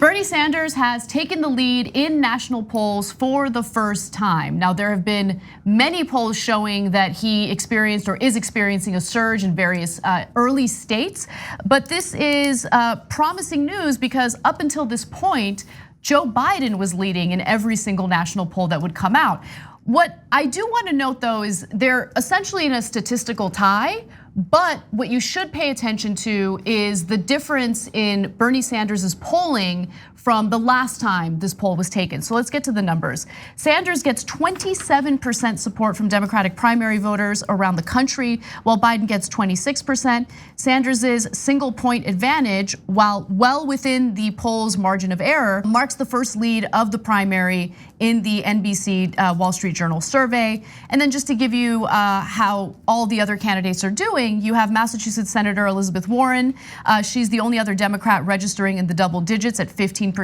Bernie Sanders has taken the lead in national polls for the first time. Now, there have been many polls showing that he experienced or is experiencing a surge in various early states. But this is promising news because up until this point, Joe Biden was leading in every single national poll that would come out. What I do want to note, though, is they're essentially in a statistical tie. But what you should pay attention to is the difference in Bernie Sanders' polling from the last time this poll was taken. So let's get to the numbers. Sanders gets 27% support from Democratic primary voters around the country, while Biden gets 26%. Sanders' single point advantage, while well within the poll's margin of error, marks the first lead of the primary in the NBC Wall Street Journal survey. And then just to give you how all the other candidates are doing, you have Massachusetts Senator Elizabeth Warren. She's the only other Democrat registering in the double digits at 15%,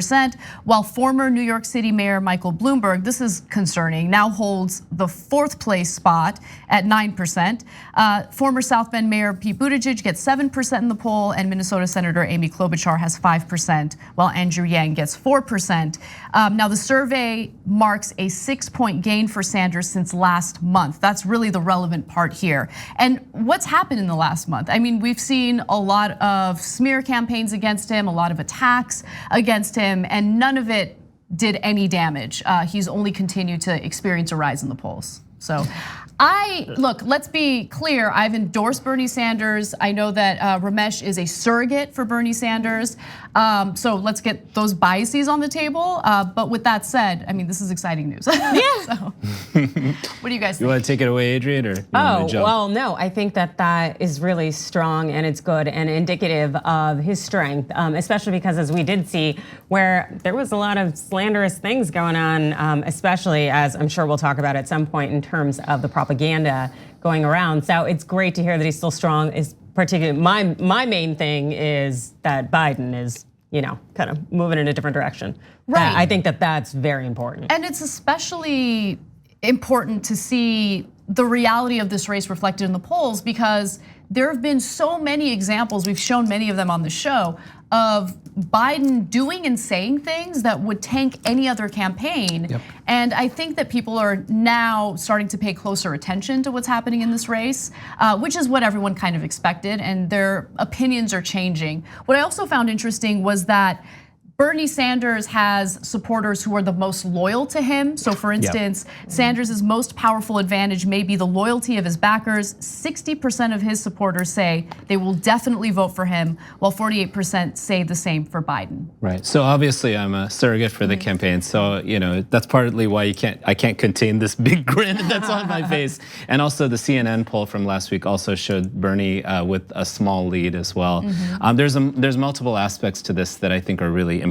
while former New York City Mayor Michael Bloomberg, this is concerning, now holds the 4th place spot at 9%. Former South Bend Mayor Pete Buttigieg gets 7% in the poll, and Minnesota Senator Amy Klobuchar has 5%, while Andrew Yang gets 4%. Now the survey marks a 6-point gain for Sanders since last month. That's really the relevant part here. And what's happened in the last month? I mean, we've seen a lot of smear campaigns against him, a lot of attacks against him, and none of it did any damage. He's only continued to experience a rise in the polls. So look, let's be clear, I've endorsed Bernie Sanders. I know that Ramesh is a surrogate for Bernie Sanders. So let's get those biases on the table. But with that said, I mean, this is exciting news. Yeah. So, what do you guys think? You want to take it away, Adrienne, or you want to jump? Well, no, I think that is really strong and it's good and indicative of his strength, especially because as we did see where there was a lot of slanderous things going on, especially as I'm sure we'll talk about at some point in terms of the propaganda going around. So it's great to hear that he's still strong. Is particularly my main thing is that Biden is, kind of moving in a different direction. Right. I think that's very important. And it's especially important to see the reality of this race reflected in the polls because there have been so many examples, we've shown many of them on the show, of Biden doing and saying things that would tank any other campaign. Yep. And I think that people are now starting to pay closer attention to what's happening in this race, which is what everyone kind of expected, and their opinions are changing. What I also found interesting was that Bernie Sanders has supporters who are the most loyal to him. So for instance, Sanders' most powerful advantage may be the loyalty of his backers. 60% of his supporters say they will definitely vote for him, while 48% say the same for Biden. Right, so obviously I'm a surrogate for the campaign. So that's partly why I can't contain this big grin that's on my face. And also the CNN poll from last week also showed Bernie with a small lead as well. There's multiple aspects to this that I think are really important.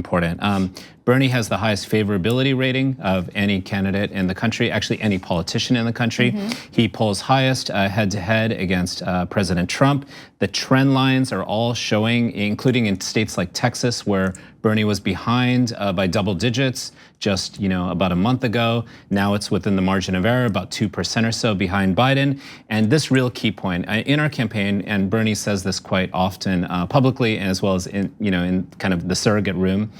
Bernie has the highest favorability rating of any candidate in the country, actually any politician in the country. He polls highest head-to-head against President Trump. The trend lines are all showing, including in states like Texas, where Bernie was behind by double digits just about a month ago. Now it's within the margin of error, about 2% or so behind Biden. And this real key point in our campaign, and Bernie says this quite often publicly as well as in kind of the surrogate room.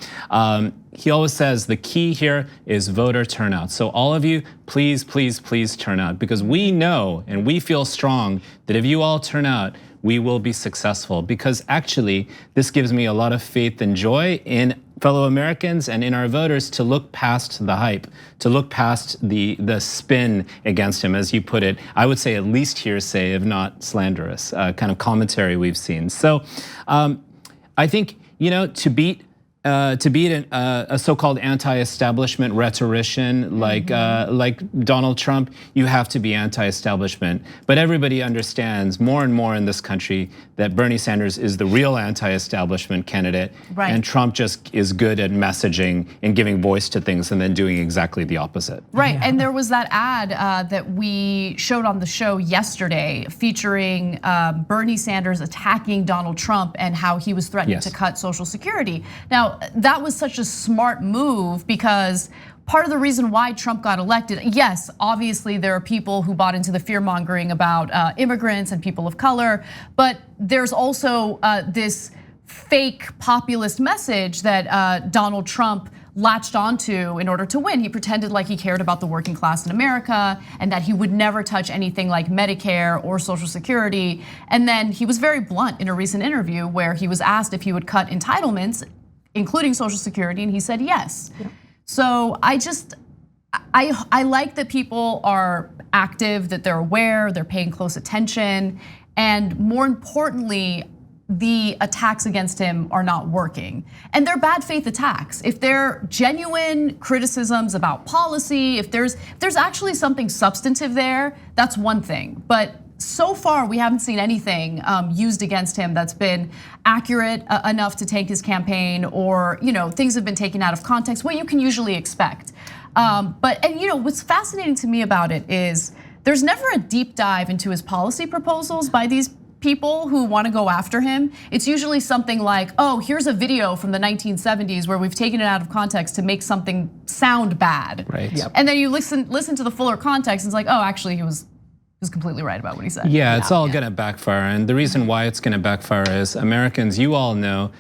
He always says the key here is voter turnout. So all of you, please, please, please turn out, because we know and we feel strong that if you all turn out, we will be successful. Because actually, this gives me a lot of faith and joy in fellow Americans and in our voters to look past the hype, to look past the spin against him, as you put it. I would say at least hearsay, if not slanderous, kind of commentary we've seen. So I think to beat a so-called anti-establishment rhetorician like Donald Trump, you have to be anti-establishment. But everybody understands more and more in this country that Bernie Sanders is the real anti-establishment candidate, and Trump just is good at messaging and giving voice to things and then doing exactly the opposite. Right, and there was that ad that we showed on the show yesterday featuring Bernie Sanders attacking Donald Trump and how he was threatening to cut Social Security. Now, that was such a smart move because part of the reason why Trump got elected, yes, obviously there are people who bought into the fear-mongering about immigrants and people of color, but there's also this fake populist message that Donald Trump latched onto in order to win. He pretended like he cared about the working class in America and that he would never touch anything like Medicare or Social Security. And then he was very blunt in a recent interview where he was asked if he would cut entitlements, including Social Security, and he said yes. Yeah. So I like that people are active, that they're aware, they're paying close attention, and more importantly, the attacks against him are not working. And they're bad faith attacks. If they're genuine criticisms about policy, if there's actually something substantive there, that's one thing. But so far, we haven't seen anything used against him that's been accurate enough to tank his campaign, or things have been taken out of context, what you can usually expect. But what's fascinating to me about it is there's never a deep dive into his policy proposals by these people who want to go after him. It's usually something like, oh, here's a video from the 1970s where we've taken it out of context to make something sound bad. Right. Yep. And then you listen to the fuller context, and it's like, oh, actually he was completely right about what he said. Yeah, it's all gonna backfire. And the reason why it's gonna backfire is Americans, you all know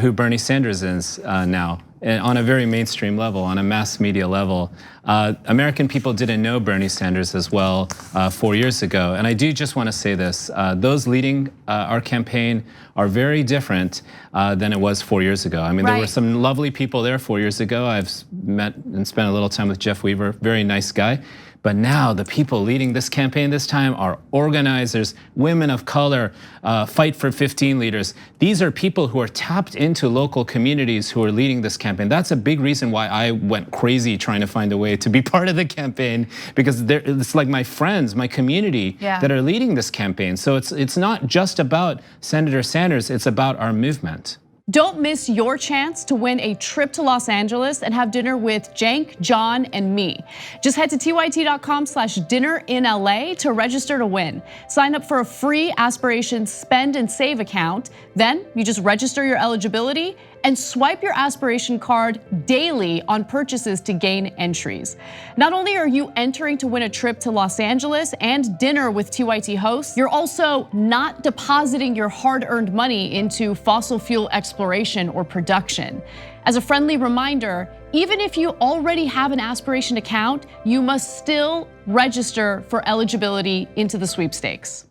who Bernie Sanders is now. On a very mainstream level, on a mass media level. American people didn't know Bernie Sanders as well 4 years ago. And I do just want to say this, those leading our campaign are very different than it was 4 years ago. I mean, there were some lovely people there 4 years ago. I've met and spent a little time with Jeff Weaver, very nice guy. But now the people leading this campaign this time are organizers, women of color, Fight for 15 leaders. These are people who are tapped into local communities who are leading this campaign. That's a big reason why I went crazy trying to find a way to be part of the campaign, because it's like my friends, my community that are leading this campaign. So it's not just about Senator Sanders, it's about our movement. Don't miss your chance to win a trip to Los Angeles and have dinner with Cenk, John, and me. Just head to tyt.com/dinnerinla to register to win. Sign up for a free Aspirations spend and save account. Then you just register your eligibility and swipe your Aspiration card daily on purchases to gain entries. Not only are you entering to win a trip to Los Angeles and dinner with TYT hosts, you're also not depositing your hard-earned money into fossil fuel exploration or production. As a friendly reminder, even if you already have an Aspiration account, you must still register for eligibility into the sweepstakes.